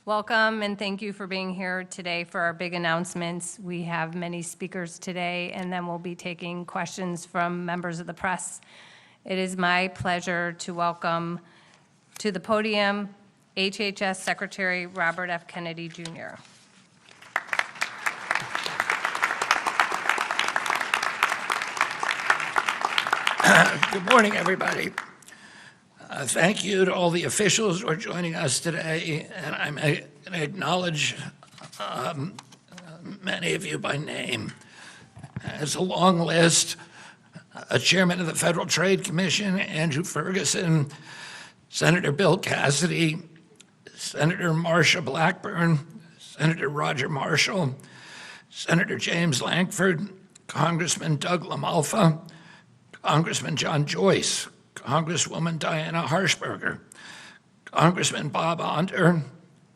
Welcome and thank you for being here today for our big announcements. We have many speakers today, and then we'll be taking questions from members of the press. It is my pleasure to welcome to the podium HHS Secretary Robert F. Kennedy Jr. Good morning, everybody. Thank you to all the officials who are joining us today, and I'm going to acknowledge many of you by name. It's a long list. Chairman of the Federal Trade Commission, Andrew Ferguson, Senator Bill Cassidy, Senator Marsha Blackburn, Senator Roger Marshall, Senator James Lankford, Congressman Doug LaMalfa, Congressman John Joyce, Congresswoman Diana Harshberger, Congressman Bob Onder,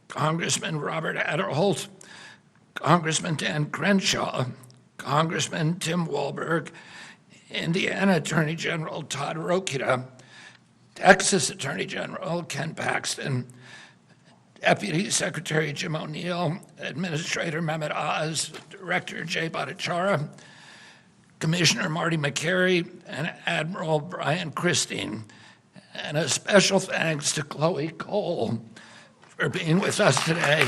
Congressman Robert Aderholt, Congressman Dan Crenshaw, Congressman Tim Walberg, Indiana Attorney General Todd Rokita, Texas Attorney General Ken Paxton, Deputy Secretary Jim O'Neill, Administrator Mehmet Oz, Director Jay Bhattacharya, Commissioner Marty McCary, and Admiral Brian Christine. And a special thanks to Khloe Cole for being with us today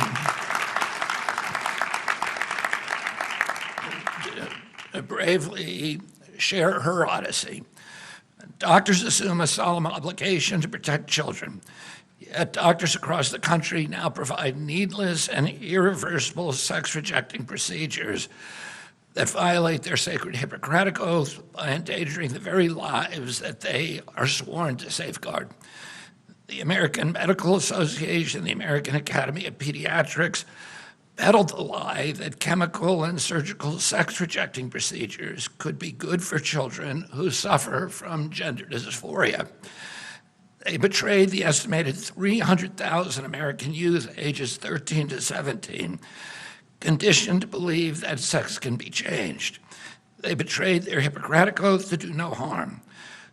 to bravely share her odyssey. Doctors assume a solemn obligation to protect children, yet doctors across the country now provide needless and irreversible sex-rejecting procedures that violate their sacred Hippocratic oath by endangering the very lives that they are sworn to safeguard. The American Medical Association, the American Academy of Pediatrics, peddled the lie that chemical and surgical sex-rejecting procedures could be good for children who suffer from gender dysphoria. They betrayed the estimated 300,000 American youth ages 13 to 17, conditioned to believe that sex can be changed. They betrayed their Hippocratic oath to do no harm.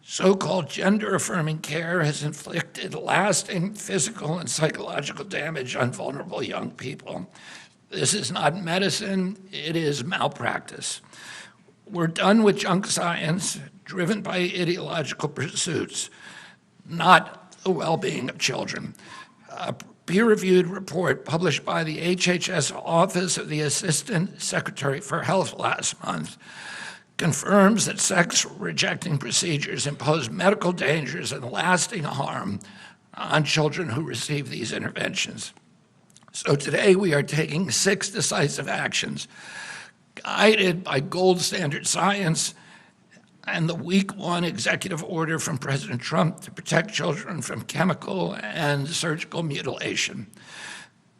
So-called gender-affirming care has inflicted lasting physical and psychological damage on vulnerable young people. This is not medicine, it is malpractice. We're done with junk science driven by ideological pursuits, not the well-being of children. A peer-reviewed report published by the HHS Office of the Assistant Secretary for Health last month confirms that sex-rejecting procedures impose medical dangers and lasting harm on children who receive these interventions. So today we are taking 6 decisive actions guided by gold standard science and the week 1 executive order from President Trump to protect children from chemical and surgical mutilation.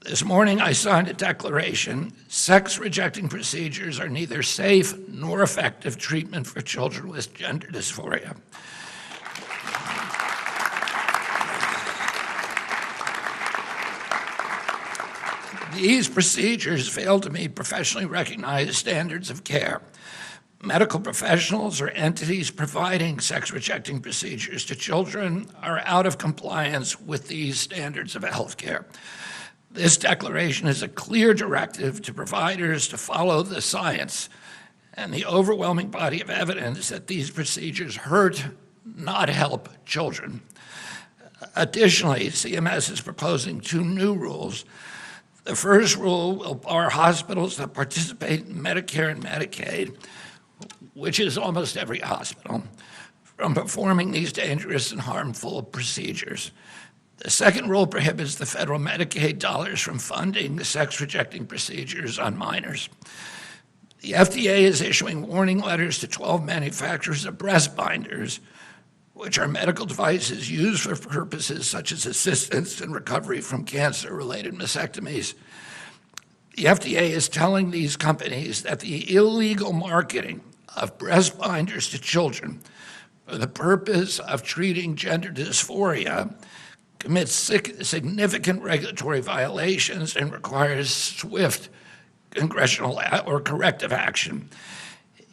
This morning I signed a declaration: sex-rejecting procedures are neither safe nor effective treatment for children with gender dysphoria. These procedures fail to meet professionally recognized standards of care. Medical professionals or entities providing sex-rejecting procedures to children are out of compliance with these standards of health care. This declaration is a clear directive to providers to follow the science and the overwhelming body of evidence that these procedures hurt, not help, children. Additionally, CMS is proposing 2 new rules. The first rule will bar hospitals that participate in Medicare and Medicaid, which is almost every hospital, from performing these dangerous and harmful procedures. The second rule prohibits the federal Medicaid dollars from funding sex-rejecting procedures on minors. The FDA is issuing warning letters to 12 manufacturers of breast binders, which are medical devices used for purposes such as assistance and recovery from cancer-related mastectomies. The FDA is telling these companies that the illegal marketing of breast binders to children for the purpose of treating gender dysphoria commits significant regulatory violations and requires swift congressional or corrective action.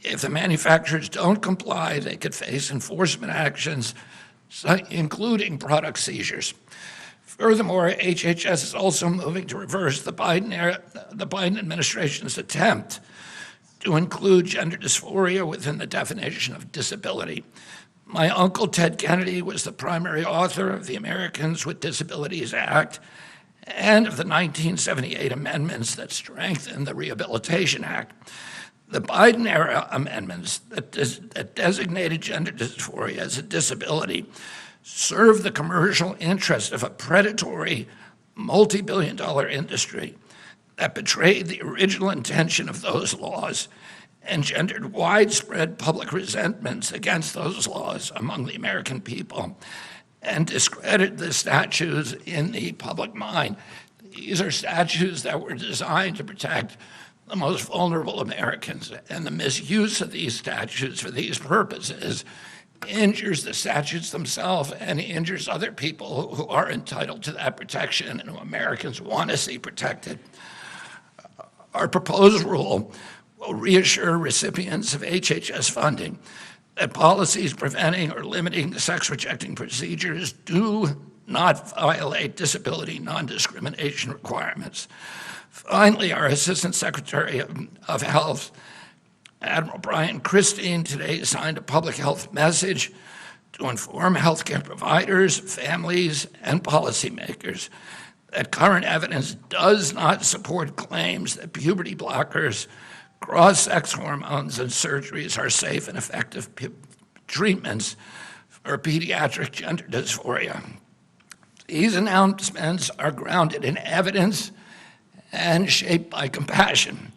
If the manufacturers don't comply, they could face enforcement actions, including product seizures. Furthermore, HHS is also moving to reverse the Biden administration's attempt to include gender dysphoria within the definition of disability. My uncle, Ted Kennedy, was the primary author of the Americans with Disabilities Act and of the 1978 amendments that strengthened the Rehabilitation Act. The Biden-era amendments that designated gender dysphoria as a disability served the commercial interest of a predatory, multi-billion-dollar industry that betrayed the original intention of those laws and engendered widespread public resentments against those laws among the American people and discredited the statutes in the public mind. These are statutes that were designed to protect the most vulnerable Americans, and the misuse of these statutes for these purposes injures the statutes themselves and injures other people who are entitled to that protection and who Americans want to see protected. Our proposed rule will reassure recipients of HHS funding that policies preventing or limiting sex-rejecting procedures do not violate disability non-discrimination requirements. Finally, our Assistant Secretary of Health, Admiral Brian Christine, today signed a public health message to inform healthcare providers, families, and policymakers that current evidence does not support claims that puberty blockers, cross-sex hormones, and surgeries are safe and effective treatments for pediatric gender dysphoria. These announcements are grounded in evidence and shaped by compassion.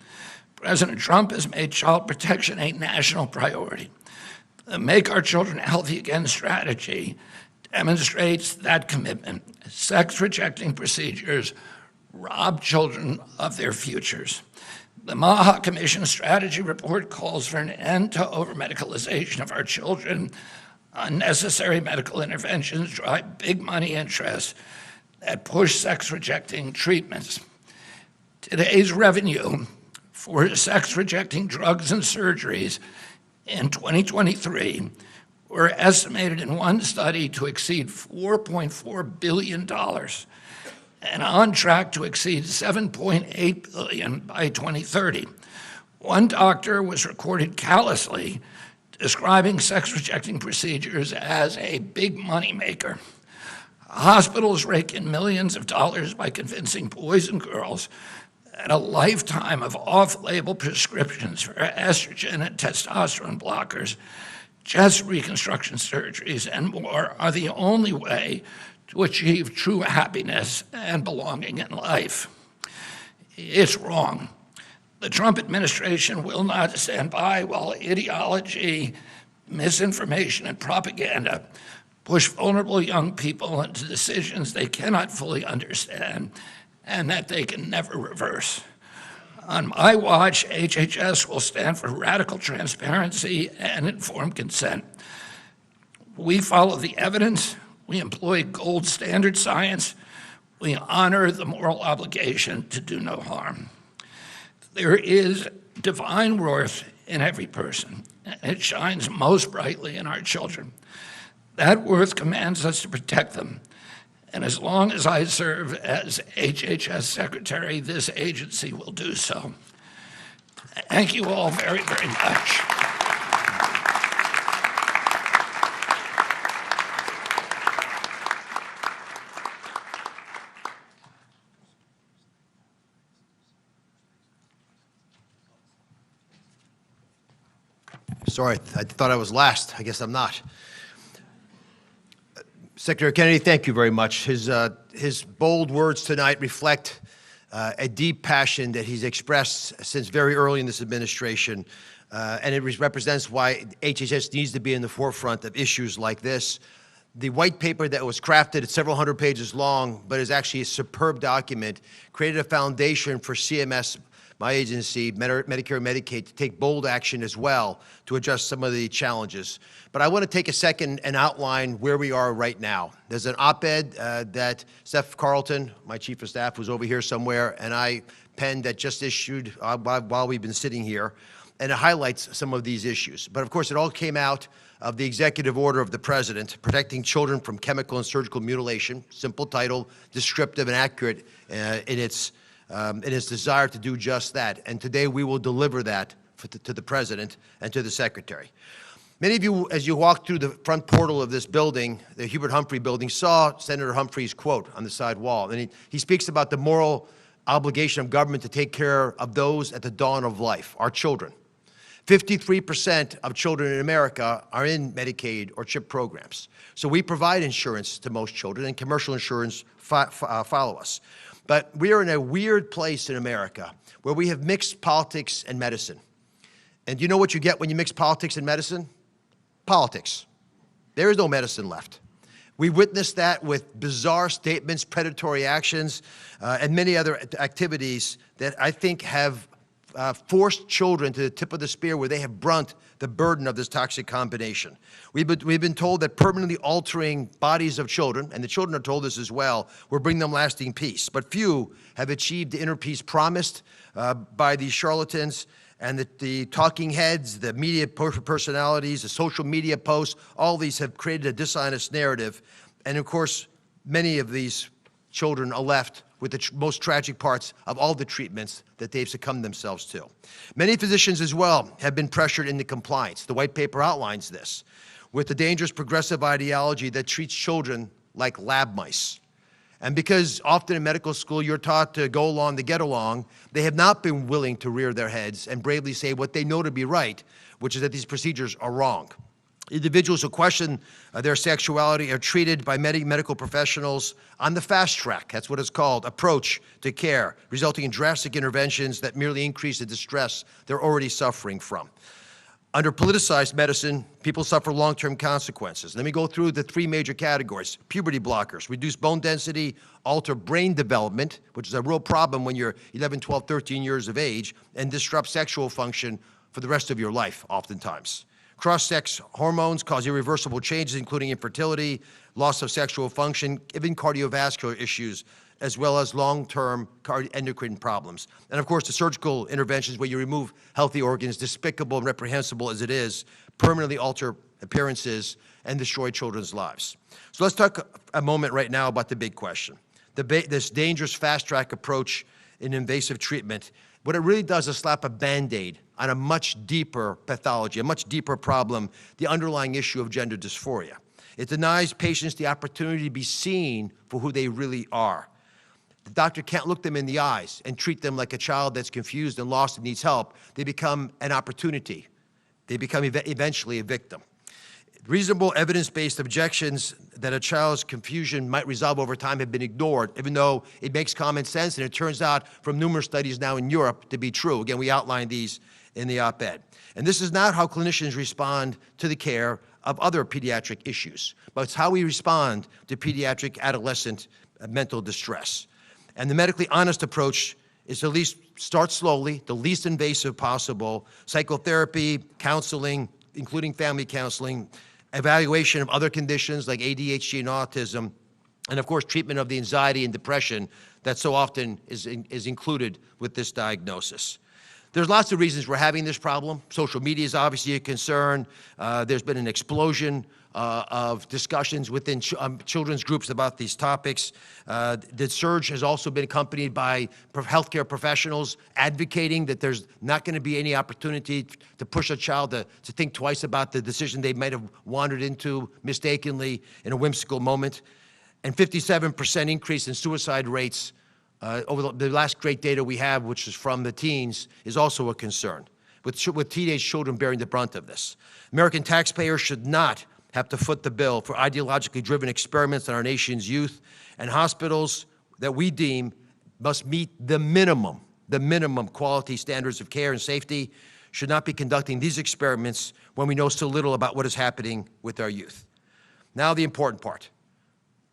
President Trump has made child protection a national priority. The Make Our Children Healthy Again strategy demonstrates that commitment. Sex-rejecting procedures rob children of their futures. The Maha Commission strategy report calls for an end to over-medicalization of our children. Unnecessary medical interventions drive big money interests that push sex-rejecting treatments. Today's revenue for sex-rejecting drugs and surgeries in 2023 were estimated in one study to exceed $4.4 billion and on track to exceed $7.8 billion by 2030. One doctor was recorded callously describing sex-rejecting procedures as a big moneymaker. Hospitals rake in millions of dollars by convincing boys and girls that a lifetime of off-label prescriptions for estrogen and testosterone blockers, chest reconstruction surgeries, and more are the only way to achieve true happiness and belonging in life. It's wrong. The Trump administration will not stand by while ideology, misinformation, and propaganda push vulnerable young people into decisions they cannot fully understand and that they can never reverse. On my watch, HHS will stand for radical transparency and informed consent. We follow the evidence, we employ gold standard science, we honor the moral obligation to do no harm. There is divine worth in every person, and it shines most brightly in our children. That worth commands us to protect them. And as long as I serve as HHS Secretary, this agency will do so. Thank you all very, very much. Sorry, I thought I was last. I guess I'm not. Secretary Kennedy, thank you very much. His bold words tonight reflect a deep passion that he's expressed since very early in this administration, and it represents why HHS needs to be in the forefront of issues like this. The white paper that was crafted, it's several hundred pages long, but is actually a superb document, created a foundation for CMS, my agency, Medicare and Medicaid, to take bold action as well to address some of the challenges. But I want to take a second and outline where we are right now. There's an op-ed that Steph Carlton, my chief of staff, who's over here somewhere, and I penned that just issued while we've been sitting here, and it highlights some of these issues. But of course, it all came out of the executive order of the president protecting children from chemical and surgical mutilation. Simple title, descriptive and accurate in its desire to do just that. And today we will deliver that to the president and to the secretary. Many of you, as you walked through the front portal of this building, the Hubert Humphrey building, saw Senator Humphrey's quote on the side wall. And he speaks about the moral obligation of government to take care of those at the dawn of life, our children. 53% of children in America are in Medicaid or CHIP programs. So we provide insurance to most children, and commercial insurance follow us. But we are in a weird place in America where we have mixed politics and medicine. And you know what you get when you mix politics and medicine? Politics. There is no medicine left. We witnessed that with bizarre statements, predatory actions, and many other activities that I think have forced children to the tip of the spear where they have brunt the burden of this toxic combination. We've been told that permanently altering bodies of children, and the children are told this as well, will bring them lasting peace. But few have achieved the inner peace promised by these charlatans, and the talking heads, the media personalities, the social media posts, all these have created a dishonest narrative. And of course, many of these children are left with the most tragic parts of all the treatments that they've succumbed themselves to. Many physicians as well have been pressured into compliance. The white paper outlines this, with the dangerous progressive ideology that treats children like lab mice. And because often in medical school you're taught to go along to get along, they have not been willing to rear their heads and bravely say what they know to be right, which is that these procedures are wrong. Individuals who question their sexuality are treated by medical professionals on the fast track, that's what it's called, approach to care, resulting in drastic interventions that merely increase the distress they're already suffering from. Under politicized medicine, people suffer long-term consequences. Let me go through the three major categories. Puberty blockers, reduce bone density, alter brain development, which is a real problem when you're 11, 12, 13 years of age, and disrupt sexual function for the rest of your life, oftentimes. Cross-sex hormones cause irreversible changes, including infertility, loss of sexual function, even cardiovascular issues, as well as long-term endocrine problems. And of course, the surgical interventions where you remove healthy organs, despicable and reprehensible as it is, permanently alter appearances and destroy children's lives. So let's talk a moment right now about the big question. This dangerous fast-track approach in invasive treatment, what it really does is slap a Band-Aid on a much deeper pathology, a much deeper problem, the underlying issue of gender dysphoria. It denies patients the opportunity to be seen for who they really are. The doctor can't look them in the eyes and treat them like a child that's confused and lost and needs help. They become an opportunity. They become eventually a victim. Reasonable evidence-based objections that a child's confusion might resolve over time have been ignored, even though it makes common sense, and it turns out from numerous studies now in Europe to be true. Again, we outlined these in the op-ed. And this is not how clinicians respond to the care of other pediatric issues, but it's how we respond to pediatric adolescent mental distress. And the medically honest approach is to at least start slowly, the least invasive possible, psychotherapy, counseling, including family counseling, evaluation of other conditions like ADHD and autism, and of course treatment of the anxiety and depression that so often is included with this diagnosis. There's lots of reasons we're having this problem. Social media is obviously a concern. There's been an explosion of discussions within children's groups about these topics. The surge has also been accompanied by healthcare professionals advocating that there's not going to be any opportunity to push a child to think twice about the decision they might have wandered into mistakenly in a whimsical moment. And 57% increase in suicide rates over the last great data we have, which is from the teens, is also a concern, with teenage children bearing the brunt of this. American taxpayers should not have to foot the bill for ideologically driven experiments on our nation's youth, and hospitals that we deem must meet the minimum quality standards of care and safety should not be conducting these experiments when we know so little about what is happening with our youth. Now the important part.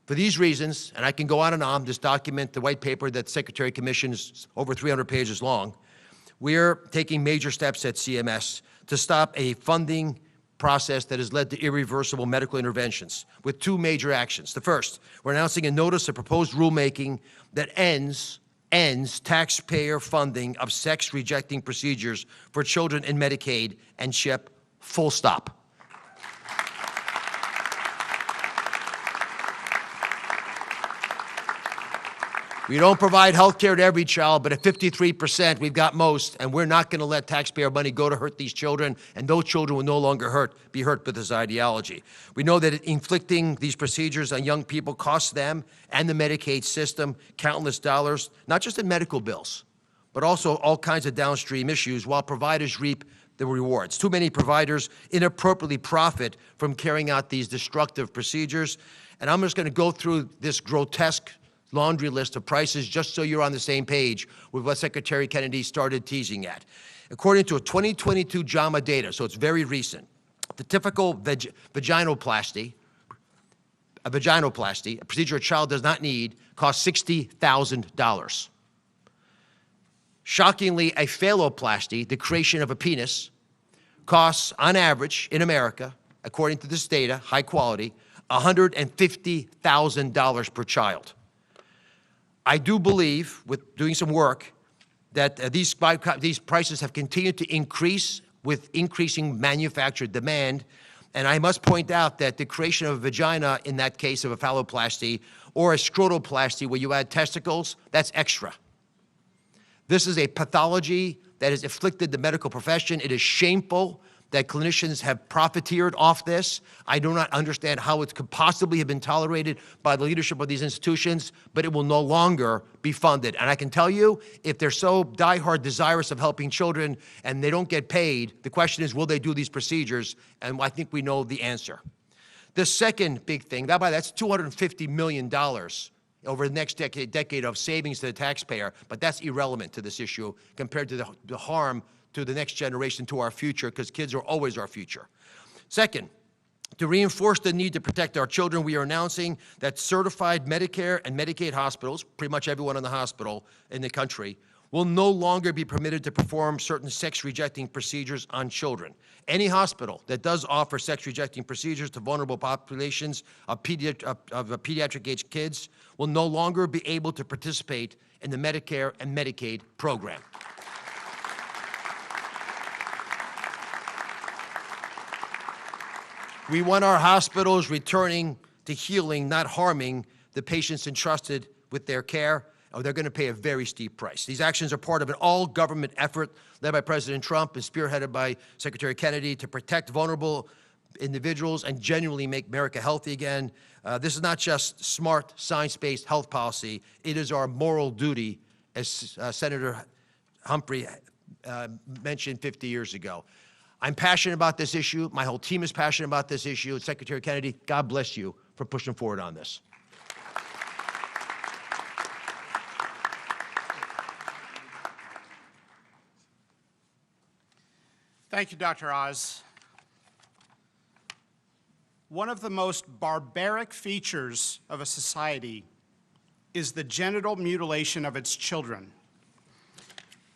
For these reasons, and I can go on and on, just document the white paper that the Secretary commissions over 300 pages long, we're taking major steps at CMS to stop a funding process that has led to irreversible medical interventions with two major actions. The first, we're announcing a notice of proposed rulemaking that ends taxpayer funding of sex-rejecting procedures for children in Medicaid and CHIP, full stop. We don't provide health care to every child, but at 53%, we've got most, and we're not going to let taxpayer money go to hurt these children, and those children will no longer be hurt with this ideology. We know that inflicting these procedures on young people costs them and the Medicaid system countless dollars, not just in medical bills, but also all kinds of downstream issues, while providers reap the rewards. Too many providers inappropriately profit from carrying out these destructive procedures, and I'm just going to go through this grotesque laundry list of prices just so you're on the same page with what Secretary Kennedy started teasing at. According to a 2022 JAMA data, so it's very recent, the typical vaginoplasty, a procedure a child does not need, costs $60,000. Shockingly, a phalloplasty, the creation of a penis, costs on average in America, according to this data, high quality, $150,000 per child. I do believe, with doing some work, that these prices have continued to increase with increasing manufactured demand. And I must point out that the creation of a vagina, in that case of a phalloplasty, or a scrotoplasty where you add testicles, that's extra. This is a pathology that has afflicted the medical profession. It is shameful that clinicians have profiteered off this. I do not understand how it could possibly have been tolerated by the leadership of these institutions, but it will no longer be funded. And I can tell you, if they're so diehard desirous of helping children and they don't get paid, the question is, will they do these procedures? And I think we know the answer. The second big thing, that's $250 million over the next decade of savings to the taxpayer, but that's irrelevant to this issue compared to the harm to the next generation, to our future, because kids are always our future. Second, to reinforce the need to protect our children, we are announcing that certified Medicare and Medicaid hospitals, pretty much everyone in the hospital in the country, will no longer be permitted to perform certain sex-rejecting procedures on children. Any hospital that does offer sex-rejecting procedures to vulnerable populations of pediatric-age kids will no longer be able to participate in the Medicare and Medicaid program. We want our hospitals returning to healing, not harming the patients entrusted with their care, or they're going to pay a very steep price. These actions are part of an all-government effort led by President Trump and spearheaded by Secretary Kennedy to protect vulnerable individuals and genuinely make America healthy again. This is not just smart, science-based health policy. It is our moral duty, as Senator Humphrey mentioned 50 years ago. I'm passionate about this issue. My whole team is passionate about this issue. Secretary Kennedy, God bless you for pushing forward on this. Thank you, Dr. Oz. One of the most barbaric features of a society is the genital mutilation of its children.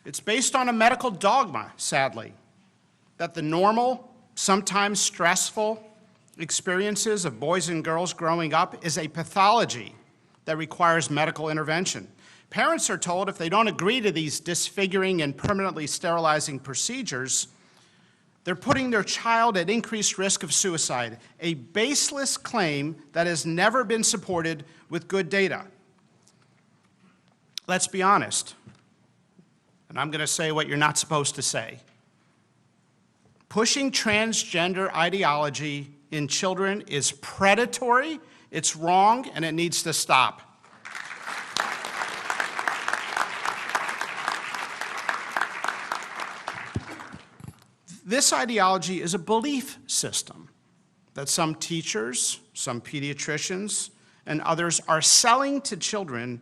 It's based on a medical dogma, sadly, that the normal, sometimes stressful experiences of boys and girls growing up is a pathology that requires medical intervention. Parents are told if they don't agree to these disfiguring and permanently sterilizing procedures, they're putting their child at increased risk of suicide, a baseless claim that has never been supported with good data. Let's be honest, and I'm going to say what you're not supposed to say. Pushing transgender ideology in children is predatory, it's wrong, and it needs to stop. This ideology is a belief system that some teachers, some pediatricians, and others are selling to children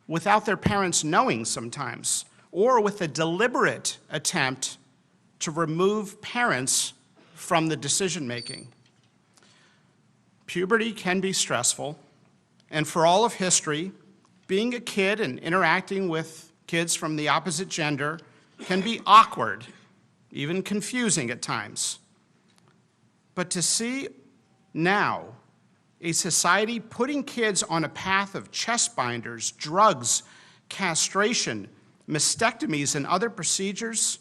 without their parents knowing sometimes, or with a deliberate attempt to remove parents from the decision-making. Puberty can be stressful, and for all of history, being a kid and interacting with kids from the opposite gender can be awkward, even confusing at times. But to see now a society putting kids on a path of chest binders, drugs, castration, mastectomies, and other procedures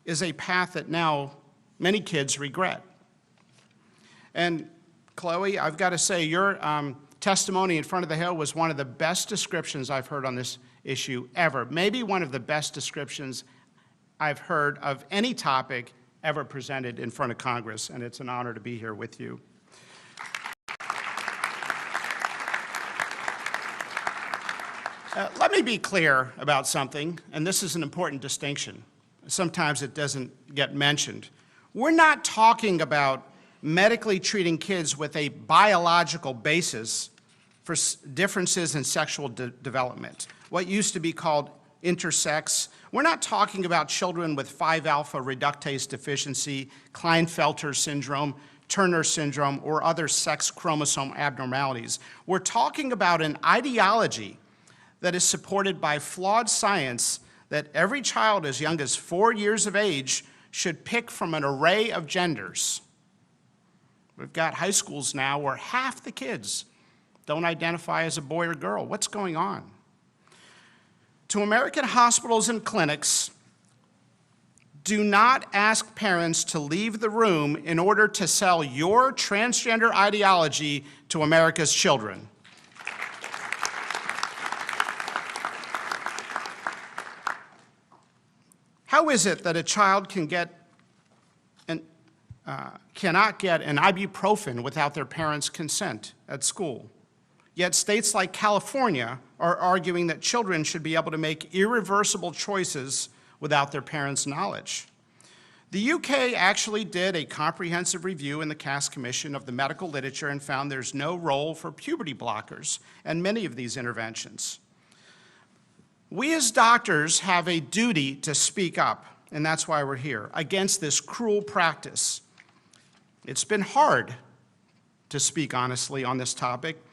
is a path that now many kids regret. And Khloe, I've got to say, your testimony in front of the Hill was one of the best descriptions I've heard on this issue ever. Maybe one of the best descriptions I've heard of any topic ever presented in front of Congress, and it's an honor to be here with you. Let me be clear about something, and this is an important distinction. Sometimes it doesn't get mentioned. We're not talking about medically treating kids with a biological basis for differences in sexual development, what used to be called intersex. We're not talking about children with 5-alpha reductase deficiency, Klinefelter syndrome, Turner syndrome, or other sex chromosome abnormalities. We're talking about an ideology that is supported by flawed science that every child as young as 4 years of age should pick from an array of genders. We've got high schools now where half the kids don't identify as a boy or girl. What's going on? To American hospitals and clinics, do not ask parents to leave the room in order to sell your transgender ideology to America's children. How is it that a child cannot get an ibuprofen without their parents' consent at school? Yet states like California are arguing that children should be able to make irreversible choices without their parents' knowledge. The UK actually did a comprehensive review in the Cass Commission of the medical literature and found there's no role for puberty blockers in many of these interventions. We as doctors have a duty to speak up, and that's why we're here, against this cruel practice. It's been hard to speak honestly on this topic.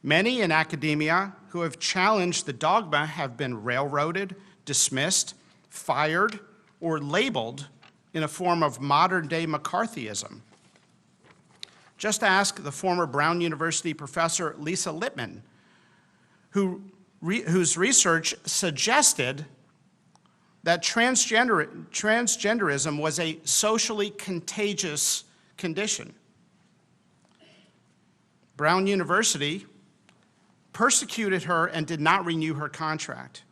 Many in academia who have challenged the dogma have been railroaded, dismissed, fired, or labeled in a form of modern-day McCarthyism. Just ask the former Brown University professor Lisa Lippman, whose research suggested that transgenderism was a socially contagious condition. Brown University persecuted her and did not renew her contract.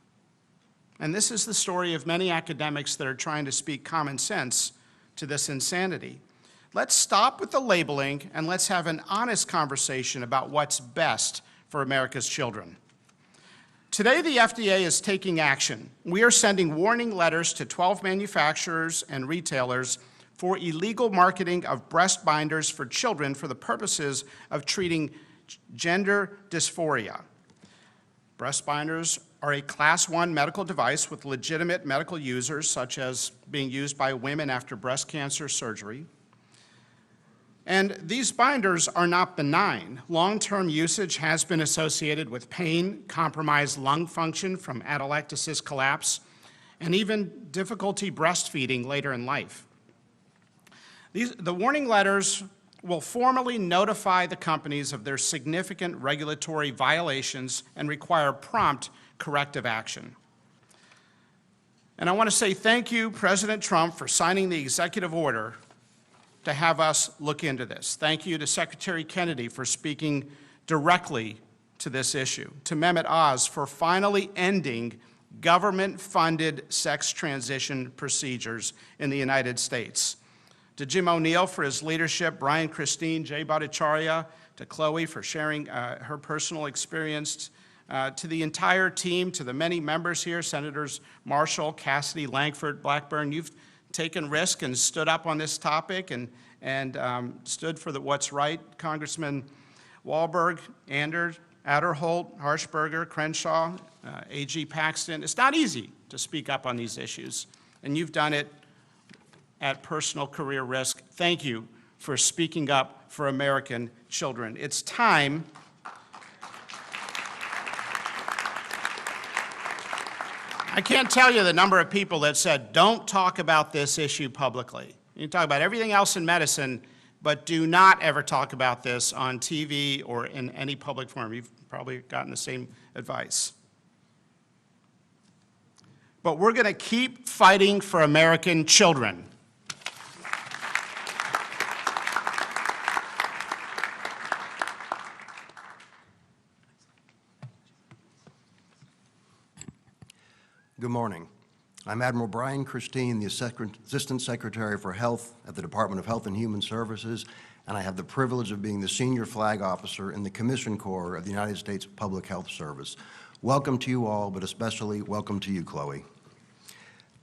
And this is the story of many academics that are trying to speak common sense to this insanity. Let's stop with the labeling and let's have an honest conversation about what's best for America's children. Today, the FDA is taking action. We are sending warning letters to 12 manufacturers and retailers for illegal marketing of breast binders for children for the purposes of treating gender dysphoria. Breast binders are a Class 1 medical device with legitimate medical users, such as being used by women after breast cancer surgery. And these binders are not benign. Long-term usage has been associated with pain, compromised lung function from atelectasis collapse, and even difficulty breastfeeding later in life. The warning letters will formally notify the companies of their significant regulatory violations and require prompt corrective action. And I want to say thank you, President Trump, for signing the executive order to have us look into this. Thank you to Secretary Kennedy for speaking directly to this issue, to Mehmet Oz for finally ending government-funded sex transition procedures in the United States, to Jim O'Neill for his leadership, Brian Christine, Jay Bhattacharya, to Khloe for sharing her personal experience, to the entire team, to the many members here, Senators Marshall, Cassidy, Langford, Blackburn. You've taken risk and stood up on this topic and stood for what's right. Congressman Wahlberg, Adderholt, Harshberger, Crenshaw, AG Paxton. It's not easy to speak up on these issues, and you've done it at personal career risk. Thank you for speaking up for American children. It's time I can't tell you the number of people that said, don't talk about this issue publicly. You can talk about everything else in medicine, but do not ever talk about this on TV or in any public forum. You've probably gotten the same advice. But we're going to keep fighting for American children. Good morning. I'm Admiral Brian Christine, the Assistant Secretary for Health at the Department of Health and Human Services, and I have the privilege of being the Senior Flag Officer in the Commission Corps of the United States Public Health Service. Welcome to you all, but especially welcome to you, Khloe.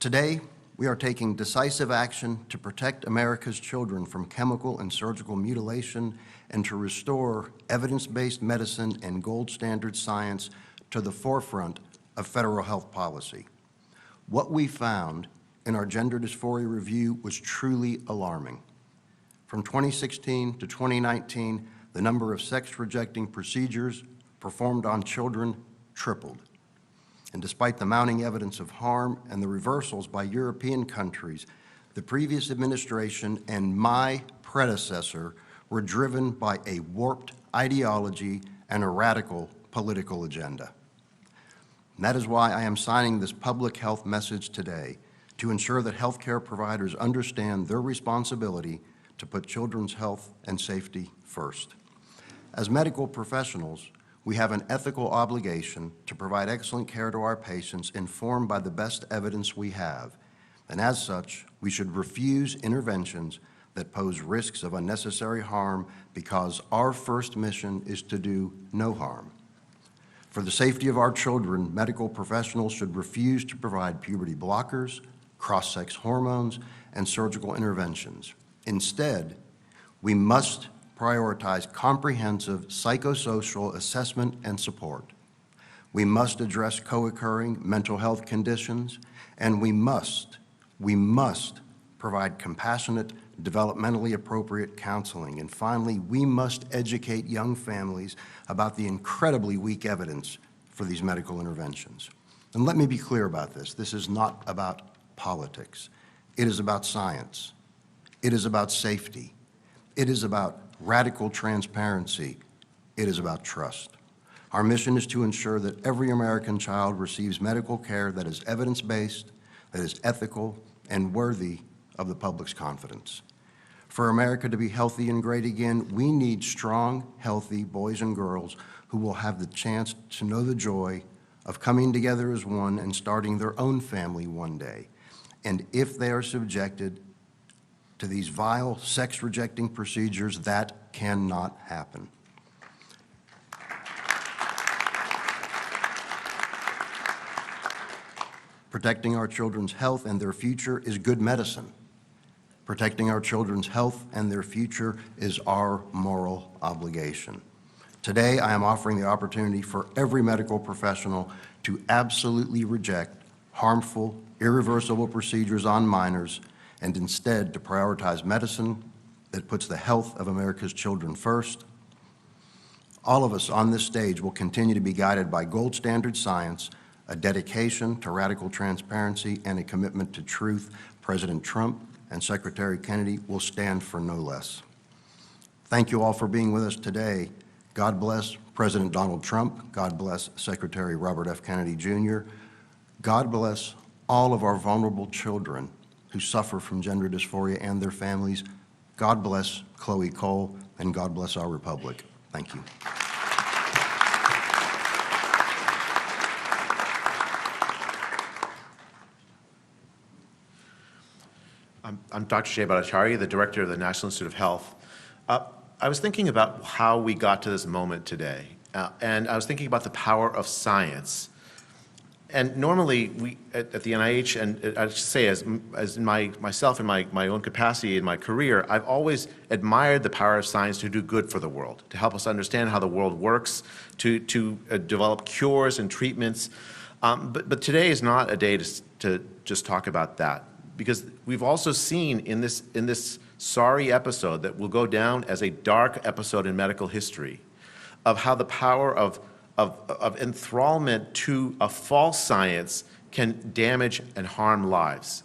Today, we are taking decisive action to protect America's children from chemical and surgical mutilation and to restore evidence-based medicine and gold standard science to the forefront of federal health policy. What we found in our gender dysphoria review was truly alarming. From 2016 to 2019, the number of sex-rejecting procedures performed on children tripled. And despite the mounting evidence of harm and the reversals by European countries, the previous administration and my predecessor were driven by a warped ideology and a radical political agenda. And that is why I am signing this public health message today, to ensure that healthcare providers understand their responsibility to put children's health and safety first. As medical professionals, we have an ethical obligation to provide excellent care to our patients informed by the best evidence we have. And as such, we should refuse interventions that pose risks of unnecessary harm because our first mission is to do no harm. For the safety of our children, medical professionals should refuse to provide puberty blockers, cross-sex hormones, and surgical interventions. Instead, we must prioritize comprehensive psychosocial assessment and support. We must address co-occurring mental health conditions, and we must provide compassionate, developmentally appropriate counseling. And finally, we must educate young families about the incredibly weak evidence for these medical interventions. And let me be clear about this. This is not about politics. It is about science. It is about safety. It is about radical transparency. It is about trust. Our mission is to ensure that every American child receives medical care that is evidence-based, that is ethical, and worthy of the public's confidence. For America to be healthy and great again, we need strong, healthy boys and girls who will have the chance to know the joy of coming together as one and starting their own family one day. And if they are subjected to these vile, sex-rejecting procedures, that cannot happen. Protecting our children's health and their future is good medicine. Protecting our children's health and their future is our moral obligation. Today, I am offering the opportunity for every medical professional to absolutely reject harmful, irreversible procedures on minors and instead to prioritize medicine that puts the health of America's children first. All of us on this stage will continue to be guided by gold standard science, a dedication to radical transparency, and a commitment to truth. President Trump and Secretary Kennedy will stand for no less. Thank you all for being with us today. God bless President Donald Trump. God bless Secretary Robert F. Kennedy Jr. God bless all of our vulnerable children who suffer from gender dysphoria and their families. God bless Khloe Cole, and God bless our republic. Thank you. I'm Dr. Jay Bhattacharya, the Director of the National Institute of Health. I was thinking about how we got to this moment today, and I was thinking about the power of science. And normally, we at the NIH, and I should say, as myself in my own capacity in my career, I've always admired the power of science to do good for the world, to help us understand how the world works, to develop cures and treatments. But today is not a day to just talk about that, because we've also seen in this sorry episode that will go down as a dark episode in medical history of how the power of enthrallment to a false science can damage and harm lives.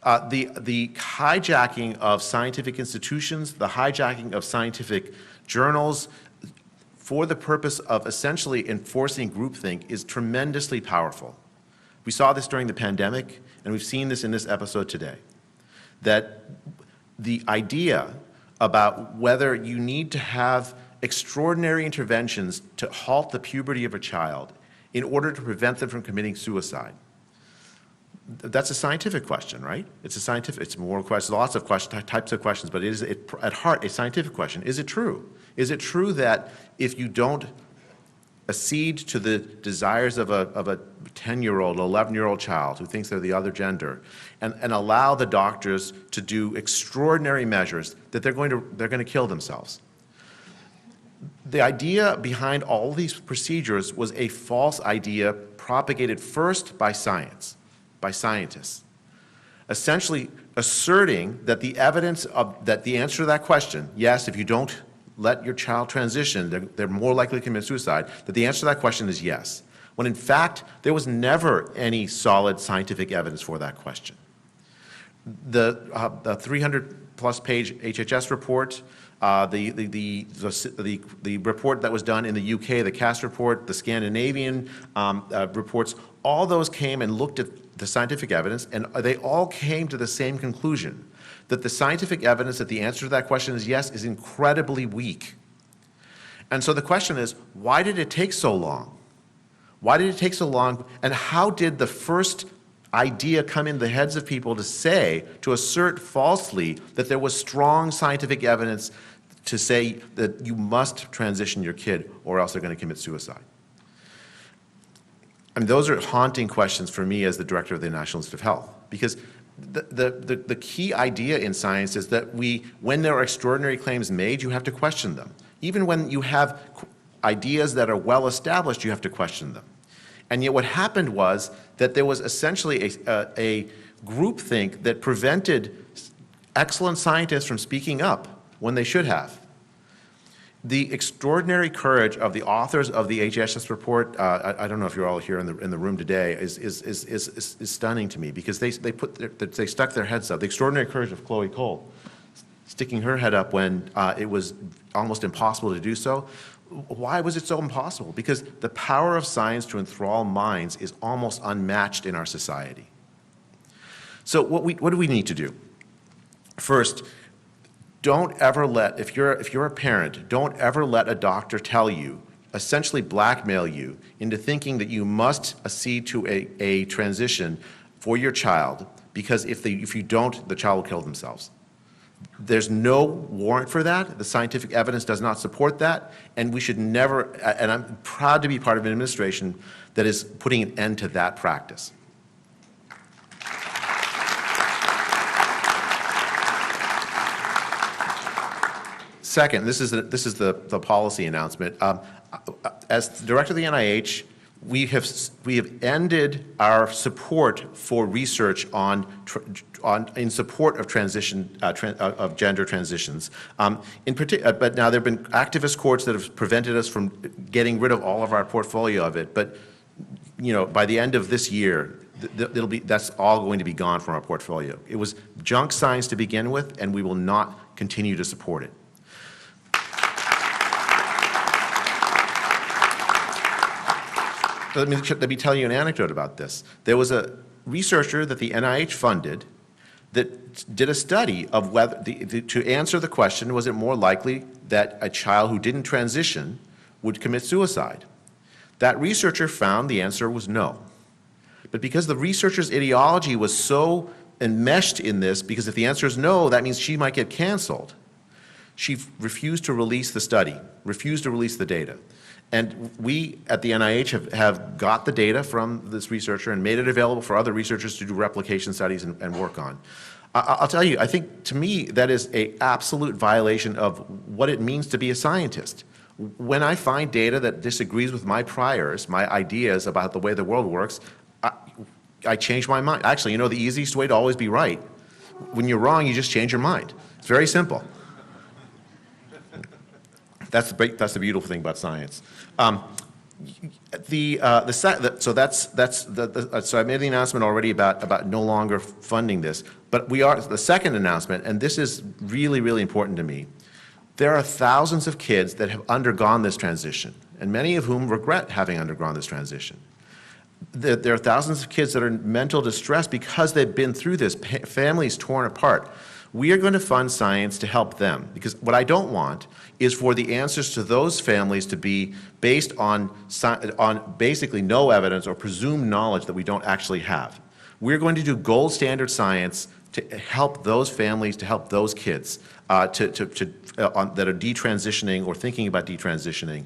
The hijacking of scientific institutions, the hijacking of scientific journals for the purpose of essentially enforcing groupthink is tremendously powerful. We saw this during the pandemic, and we've seen this in this episode today, that the idea about whether you need to have extraordinary interventions to halt the puberty of a child in order to prevent them from committing suicide, That's a scientific question, right? It's more questions, lots of types of questions, but it is at heart a scientific question. Is it true? Is it true that if you don't accede to the desires of a 10-year-old, 11-year-old child who thinks they're the other gender, and allow the doctors to do extraordinary measures, that they're going to kill themselves? The idea behind all these procedures was a false idea propagated first by science, by scientists, essentially asserting that the evidence that the answer to that question, yes, if you don't let your child transition, they're more likely to commit suicide, that the answer to that question is yes, when in fact there was never any solid scientific evidence for that question. The 300-plus page HHS report, the report that was done in the UK, the CAST report, the Scandinavian reports, all those came and looked at the scientific evidence, and they all came to the same conclusion, that the scientific evidence that the answer to that question is yes is incredibly weak. And so the question is, why did it take so long? Why did it take so long, and how did the first idea come in the heads of people to assert falsely that there was strong scientific evidence to say that you must transition your kid or else they're going to commit suicide? I mean, those are haunting questions for me as the director of the National Institute of Health, because the key idea in science is that when there are extraordinary claims made, you have to question them. Even when you have ideas that are well established, you have to question them. And yet what happened was that there was essentially a groupthink that prevented excellent scientists from speaking up when they should have. The extraordinary courage of the authors of the HHS report, I don't know if you're all here in the room today, is stunning to me, because they stuck their heads up. The extraordinary courage of Khloe Cole, sticking her head up when it was almost impossible to do so. Why was it so impossible? Because the power of science to enthrall minds is almost unmatched in our society. So what do we need to do? First, don't ever let, if you're a parent, don't ever let a doctor tell you, essentially blackmail you into thinking that you must accede to a transition for your child, because if you don't, the child will kill themselves. There's no warrant for that. The scientific evidence does not support that, and we should never, and I'm proud to be part of an administration that is putting an end to that practice. Second, this is the policy announcement. As director of the NIH, we have ended our support for research in support of of gender transitions. But now there have been activist courts that have prevented us from getting rid of all of our portfolio of it. But by the end of this year, that's all going to be gone from our portfolio. It was junk science to begin with, and we will not continue to support it. Let me tell you an anecdote about this. There was a researcher that the NIH funded that did a study of whether, to answer the question, was it more likely that a child who didn't transition would commit suicide? That researcher found the answer was no. But because the researcher's ideology was so enmeshed in this, because if the answer is no, that means she might get canceled, she refused to release the study, refused to release the data. And we at the NIH have got the data from this researcher and made it available for other researchers to do replication studies and work on. I'll tell you, I think to me that is an absolute violation of what it means to be a scientist. When I find data that disagrees with my priors, my ideas about the way the world works, I change my mind. Actually, the easiest way to always be right, when you're wrong, you just change your mind. It's very simple. That's the beautiful thing about science. So I made the announcement already about no longer funding this, but the second announcement, and this is really, really important to me. There are thousands of kids that have undergone this transition, and many of whom regret having undergone this transition. There are thousands of kids that are in mental distress because they've been through this, families torn apart. We are going to fund science to help them, because what I don't want is for the answers to those families to be based on basically no evidence or presumed knowledge that we don't actually have. We're going to do gold standard science to help those families, to help those kids that are detransitioning or thinking about detransitioning,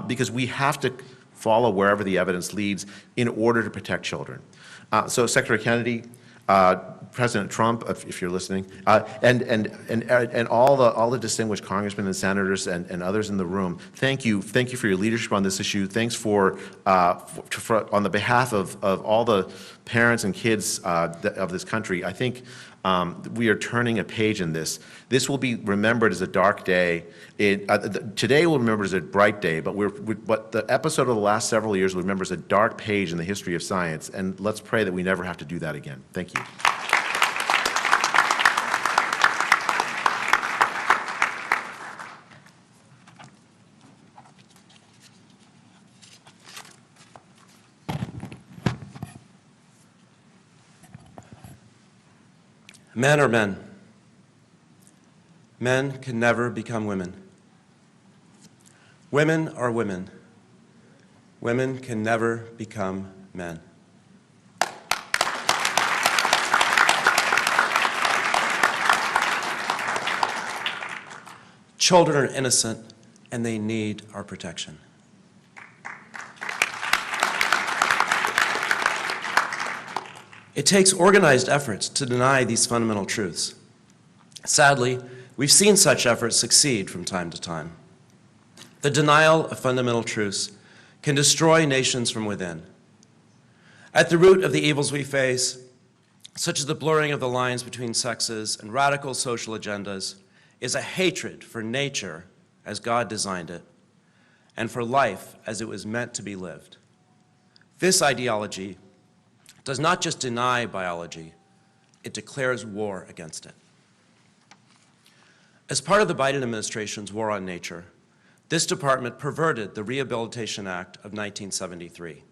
because we have to follow wherever the evidence leads in order to protect children. So Secretary Kennedy, President Trump, if you're listening, and all the distinguished congressmen and senators and others in the room, thank you for your leadership on this issue. Thanks for on the behalf of all the parents and kids of this country. I think we are turning a page in this. This will be remembered as a dark day. Today we'll remember as a bright day, but the episode of the last several years will remember as a dark page in the history of science, and let's pray that we never have to do that again. Thank you. Men are men. Men can never become women. Women are women. Women can never become men. Children are innocent, and they need our protection. It takes organized efforts to deny these fundamental truths. Sadly, we've seen such efforts succeed from time to time. The denial of fundamental truths can destroy nations from within. At the root of the evils we face, such as the blurring of the lines between sexes and radical social agendas, is a hatred for nature as God designed it, and for life as it was meant to be lived. This ideology does not just deny biology, it declares war against it. As part of the Biden administration's war on nature, this department perverted the Rehabilitation Act of 1973.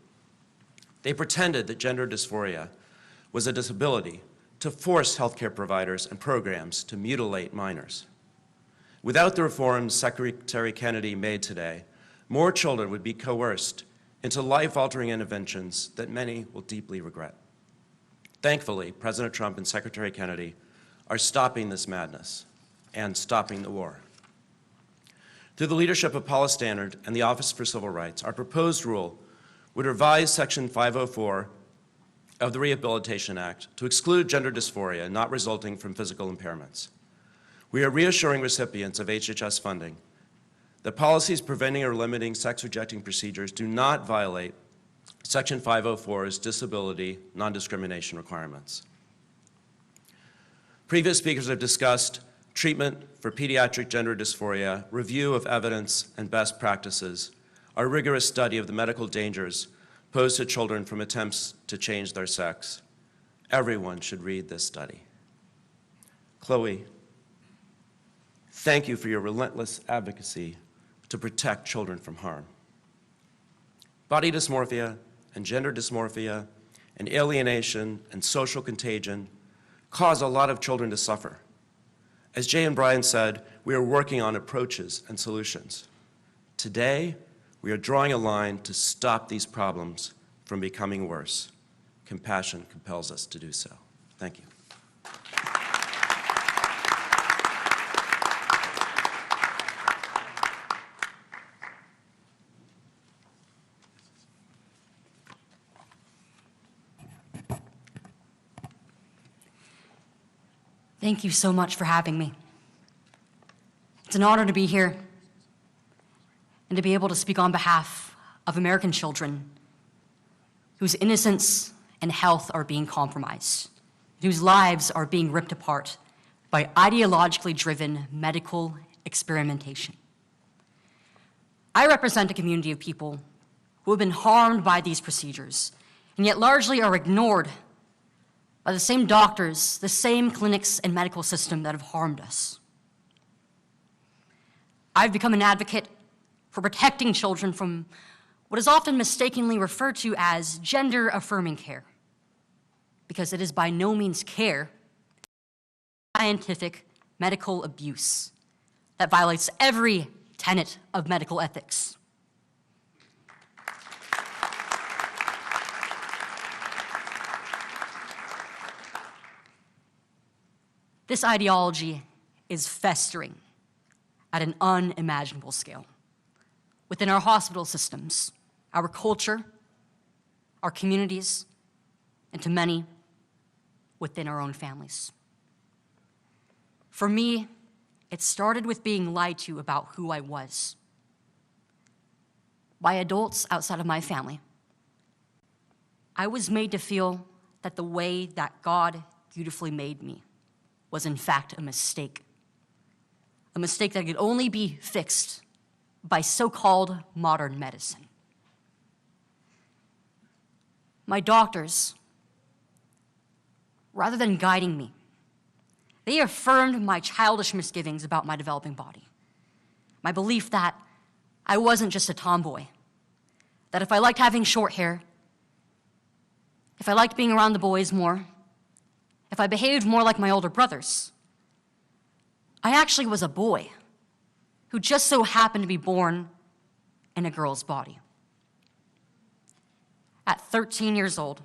They pretended that gender dysphoria was a disability to force healthcare providers and programs to mutilate minors. Without the reforms Secretary Kennedy made today, more children would be coerced into life-altering interventions that many will deeply regret. Thankfully, President Trump and Secretary Kennedy are stopping this madness and stopping the war. Through the leadership of Paula Stannard and the Office for Civil Rights, our proposed rule would revise Section 504 of the Rehabilitation Act to exclude gender dysphoria not resulting from physical impairments. We are reassuring recipients of HHS funding that policies preventing or limiting sex-rejecting procedures do not violate Section 504's disability non-discrimination requirements. Previous speakers have discussed treatment for pediatric gender dysphoria, review of evidence and best practices, our rigorous study of the medical dangers posed to children from attempts to change their sex. Everyone should read this study. Khloe, thank you for your relentless advocacy to protect children from harm. Body dysmorphia and gender dysmorphia and alienation and social contagion cause a lot of children to suffer. As Jay and Brian said, we are working on approaches and solutions. Today, we are drawing a line to stop these problems from becoming worse. Compassion compels us to do so. Thank you. Thank you so much for having me. It's an honor to be here and to be able to speak on behalf of American children whose innocence and health are being compromised, whose lives are being ripped apart by ideologically driven medical experimentation. I represent a community of people who have been harmed by these procedures and yet largely are ignored by the same doctors, the same clinics and medical system that have harmed us. I've become an advocate for protecting children from what is often mistakenly referred to as gender-affirming care, because it is by no means care, scientific medical abuse that violates every tenet of medical ethics. This ideology is festering at an unimaginable scale within our hospital systems, our culture, our communities, and to many, within our own families. For me, it started with being lied to about who I was by adults outside of my family. I was made to feel that the way that God beautifully made me was in fact a mistake that could only be fixed by so-called modern medicine. My doctors, rather than guiding me, they affirmed my childish misgivings about my developing body. My belief that I wasn't just a tomboy, that if I liked having short hair, if I liked being around the boys more, if I behaved more like my older brothers, I actually was a boy who just so happened to be born in a girl's body. At 13 years old,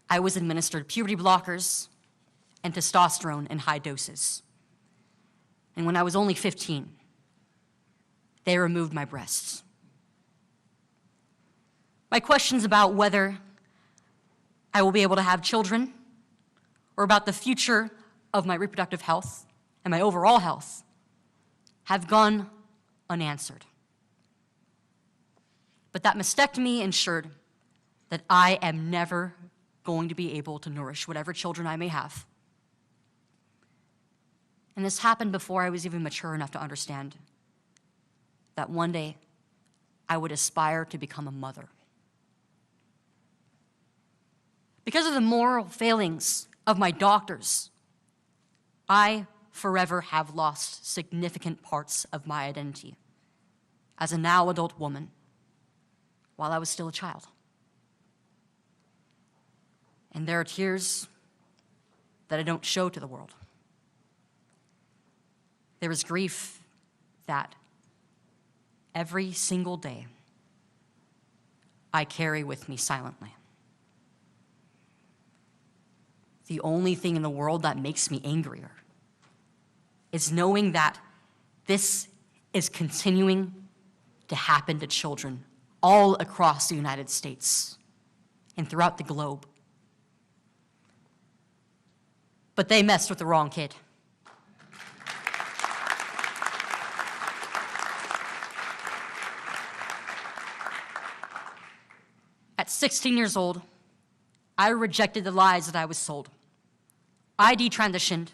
I was administered puberty blockers and testosterone in high doses. And when I was only 15, they removed my breasts. My questions about whether I will be able to have children or about the future of my reproductive health and my overall health have gone unanswered. But that mastectomy ensured that I am never going to be able to nourish whatever children I may have. And this happened before I was even mature enough to understand that one day I would aspire to become a mother. Because of the moral failings of my doctors, I forever have lost significant parts of my identity as a now adult woman while I was still a child. And there are tears that I don't show to the world. There is grief that every single day I carry with me silently. The only thing in the world that makes me angrier is knowing that this is continuing to happen to children all across the United States and throughout the globe. But they messed with the wrong kid. At 16 years old, I rejected the lies that I was sold. I detransitioned,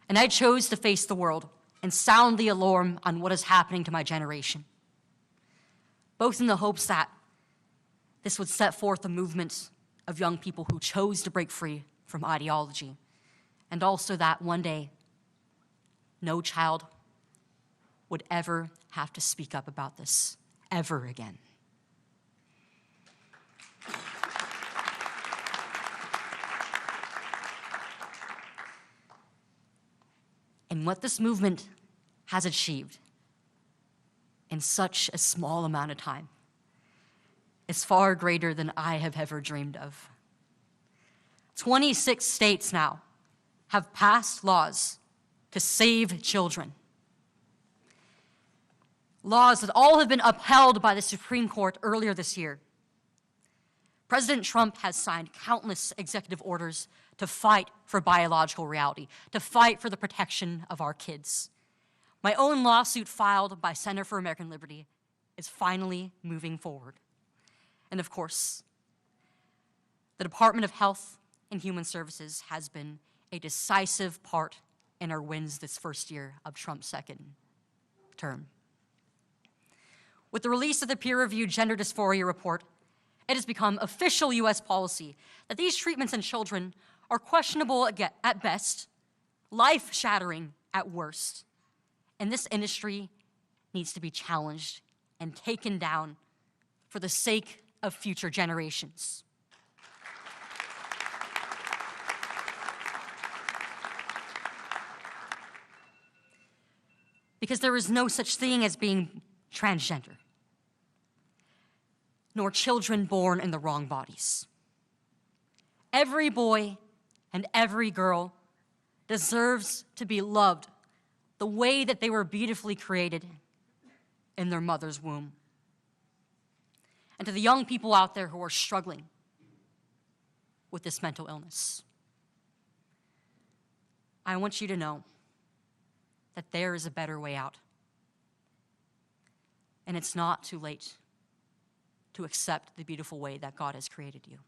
and I chose to face the world and sound the alarm on what is happening to my generation, both in the hopes that this would set forth a movement of young people who chose to break free from ideology, and also that one day, no child would ever have to speak up about this ever again. And what this movement has achieved in such a small amount of time is far greater than I have ever dreamed of. 26 states now have passed laws to save children. Laws that all have been upheld by the Supreme Court earlier this year. President Trump has signed countless executive orders to fight for biological reality, to fight for the protection of our kids. My own lawsuit filed by Center for American Liberty is finally moving forward. And of course, the Department of Health and Human Services has been a decisive part in our wins this first year of Trump's second term. With the release of the peer-reviewed gender dysphoria report, it has become official U.S. policy that these treatments in children are questionable at best, life-shattering at worst, and this industry needs to be challenged and taken down for the sake of future generations. Because there is no such thing as being transgender, nor children born in the wrong bodies. Every boy and every girl deserves to be loved the way that they were beautifully created in their mother's womb. And to the young people out there who are struggling with this mental illness, I want you to know that there is a better way out. And it's not too late to accept the beautiful way that God has created you.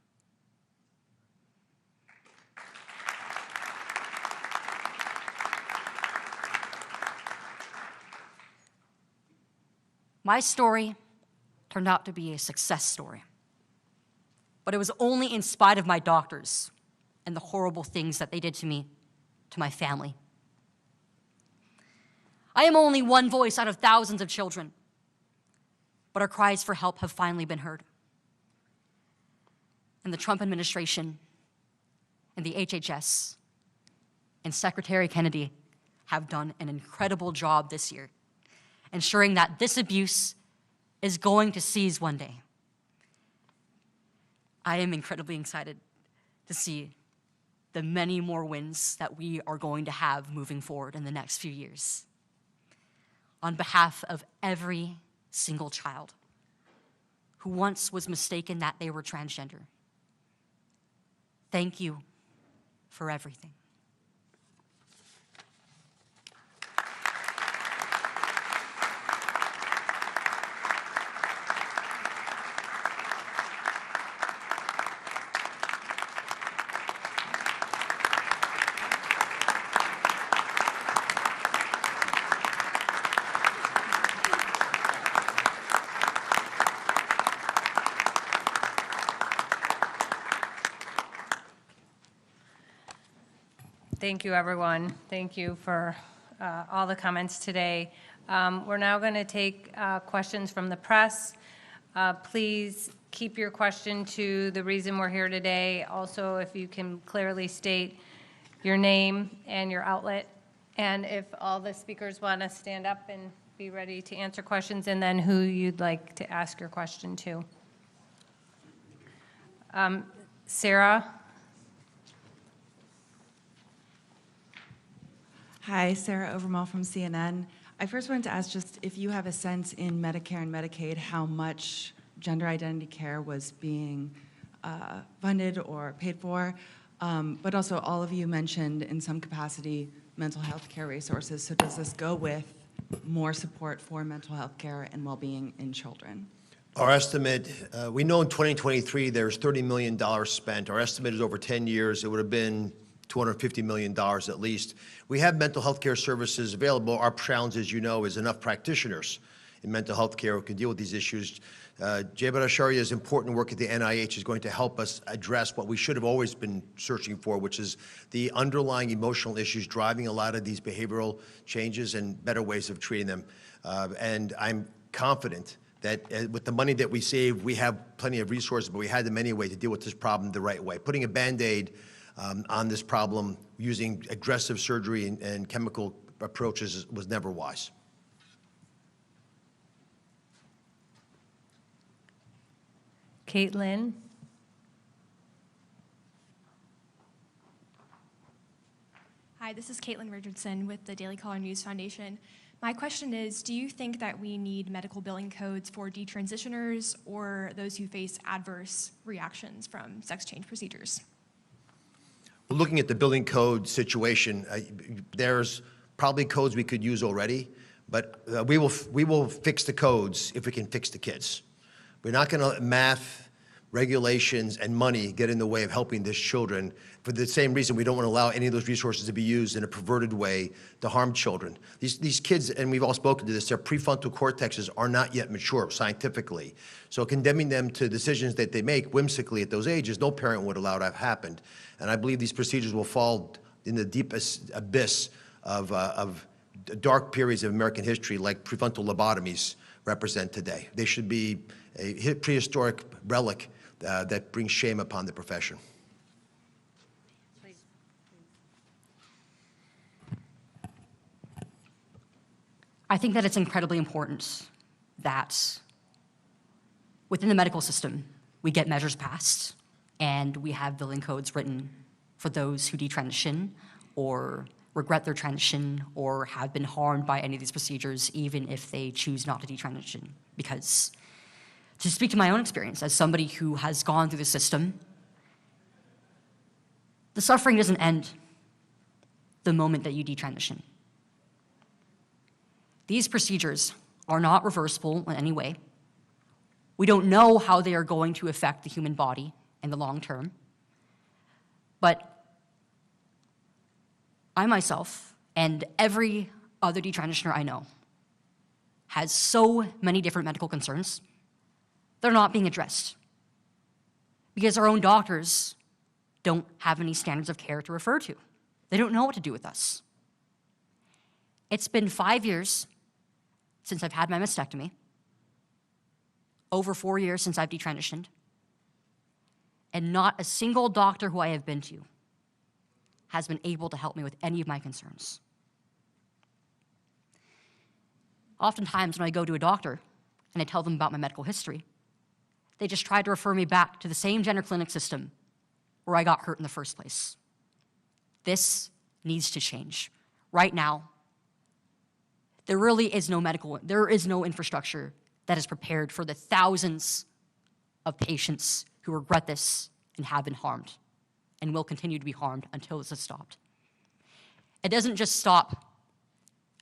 My story turned out to be a success story, but it was only in spite of my doctors and the horrible things that they did to me, to my family. I am only one voice out of thousands of children, but our cries for help have finally been heard. And the Trump administration and the HHS and Secretary Kennedy have done an incredible job this year, ensuring that this abuse is going to cease one day. I am incredibly excited to see the many more wins that we are going to have moving forward in the next few years. On behalf of every single child who once was mistaken that they were transgender, thank you for everything. Thank you, everyone. Thank you for all the comments today. We're now going to take questions from the press. Please keep your question to the reason we're here today. Also, if you can clearly state your name and your outlet, and if all the speakers want to stand up and be ready to answer questions, and then who you'd like to ask your question to. Sarah? Hi, Sarah Overmall from CNN. I first wanted to ask just if you have a sense in Medicare and Medicaid how much gender identity care was being funded or paid for, but also all of you mentioned in some capacity mental health care resources. So does this go with more support for mental health care and well-being in children? Our estimate, we know in 2023 there's $30 million spent. Our estimate is over 10 years, it would have been $250 million at least. We have mental health care services available. Our challenge, as you know, is enough practitioners in mental health care who can deal with these issues. Jay Bhattacharya's important work at the NIH is going to help us address what we should have always been searching for, which is the underlying emotional issues driving a lot of these behavioral changes and better ways of treating them. And I'm confident that with the money that we save, we have plenty of resources, but we had them anyway to deal with this problem the right way. Putting a Band-Aid on this problem using aggressive surgery and chemical approaches was never wise. Caitlin? Hi, this is Caitlin Richardson with the Daily Caller News Foundation. My question is, do you think that we need medical billing codes for detransitioners or those who face adverse reactions from sex change procedures? Looking at the billing code situation, there's probably codes we could use already, but we will fix the codes if we can fix the kids. We're not going to let math, regulations, and money get in the way of helping these children. For the same reason, we don't want to allow any of those resources to be used in a perverted way to harm children. These kids, and we've all spoken to this, their prefrontal cortexes are not yet mature scientifically. So condemning them to decisions that they make whimsically at those ages, no parent would allow to have happened. And I believe these procedures will fall in the deepest abyss of dark periods of American history like prefrontal lobotomies represent today. They should be a prehistoric relic that brings shame upon the profession. I think that it's incredibly important that within the medical system, we get measures passed and we have billing codes written for those who detransition or regret their transition or have been harmed by any of these procedures, even if they choose not to detransition. Because to speak to my own experience as somebody who has gone through the system, the suffering doesn't end the moment that you detransition. These procedures are not reversible in any way. We don't know how they are going to affect the human body in the long term. But I myself and every other detransitioner I know has so many different medical concerns that are not being addressed because our own doctors don't have any standards of care to refer to. They don't know what to do with us. It's been 5 years since I've had my mastectomy, over 4 years since I've detransitioned, and not a single doctor who I have been to has been able to help me with any of my concerns. Oftentimes when I go to a doctor and I tell them about my medical history, they just try to refer me back to the same gender clinic system where I got hurt in the first place. This needs to change. Right now, there really is no infrastructure that is prepared for the thousands of patients who regret this and have been harmed and will continue to be harmed until this is stopped. It doesn't just stop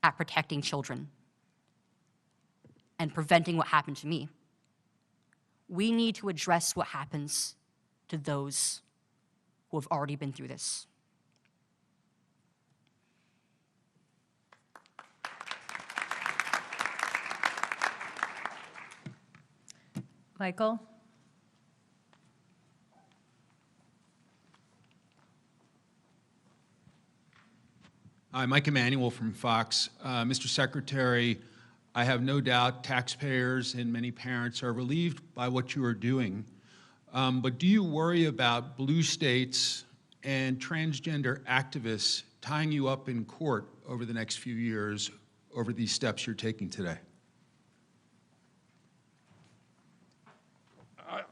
at protecting children and preventing what happened to me. We need to address what happens to those who have already been through this. Michael? Hi, Mike Emanuel from Fox. Mr. Secretary, I have no doubt taxpayers and many parents are relieved by what you are doing. But do you worry about blue states and transgender activists tying you up in court over the next few years over these steps you're taking today?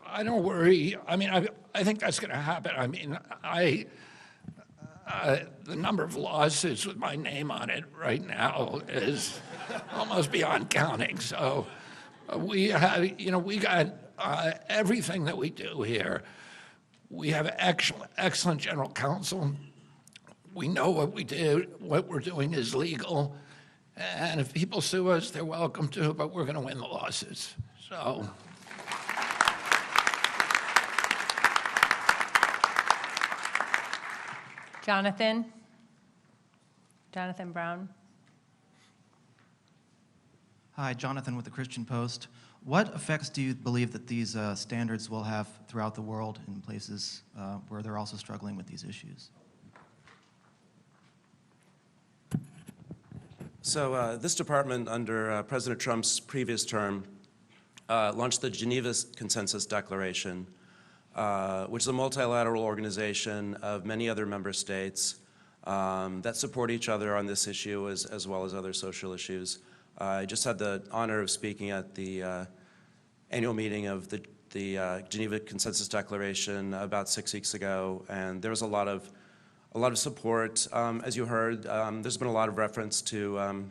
I don't worry. I mean, I think that's going to happen. I mean, the number of lawsuits with my name on it right now is almost beyond counting. So we have, we got everything that we do here. We have excellent general counsel. We know what we do. What we're doing is legal. And if people sue us, they're welcome to, but we're going to win the lawsuits. So. Jonathan Brown. Hi, Jonathan with the Christian Post. What effects do you believe that these standards will have throughout the world in places where they're also struggling with these issues? So this department, under President Trump's previous term, launched the Geneva Consensus Declaration, which is a multilateral organization of many other member states that support each other on this issue as well as other social issues. I just had the honor of speaking at the annual meeting of the Geneva Consensus Declaration about 6 weeks ago, and there was a lot of support. As you heard, there's been a lot of reference to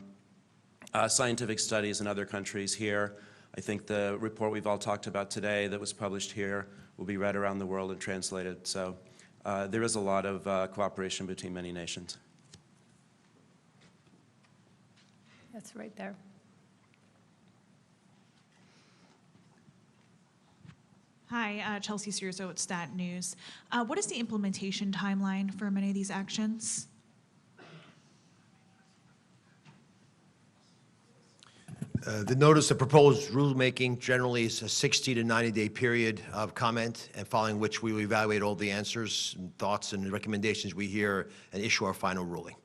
scientific studies in other countries here. I think the report we've all talked about today that was published here will be read around the world and translated. So there is a lot of cooperation between many nations. That's right there. Hi, Chelsea Sirzo at Stat News. What is the implementation timeline for many of these actions? The notice of proposed rulemaking generally is a 60 to 90-day period of comment, and following which we will evaluate all the answers and thoughts and recommendations we hear and issue our final ruling.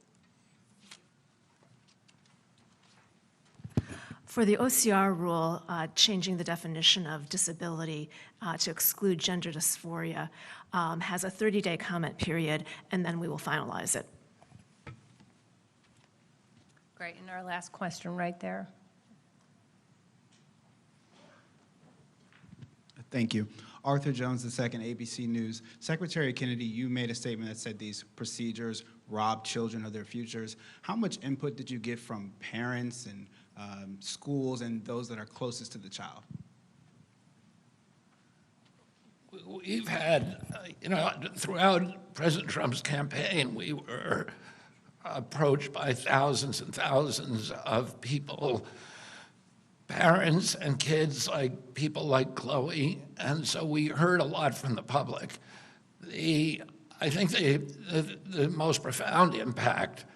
For the OCR rule, changing the definition of disability to exclude gender dysphoria has a 30-day comment period, and then we will finalize it. Great, and our last question right there. Thank you. Arthur Jones II, ABC News. Secretary Kennedy, you made a statement that said these procedures rob children of their futures. How much input did you get from parents and schools and those that are closest to the child? We've had, throughout President Trump's campaign, we were approached by thousands and thousands of people, parents and kids, like people like Khloe, and so we heard a lot from the public. I think the most profound impact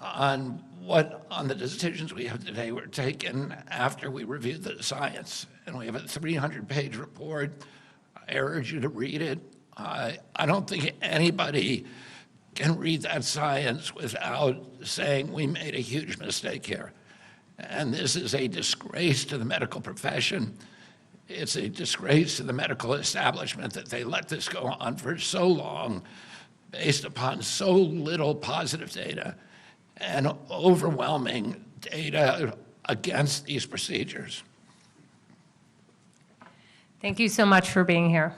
on the decisions we have today were taken after we reviewed the science, and we have a 300-page report. I urge you to read it. I don't think anybody can read that science without saying we made a huge mistake here. And this is a disgrace to the medical profession. It's a disgrace to the medical establishment that they let this go on for so long based upon so little positive data and overwhelming data against these procedures. Thank you so much for being here.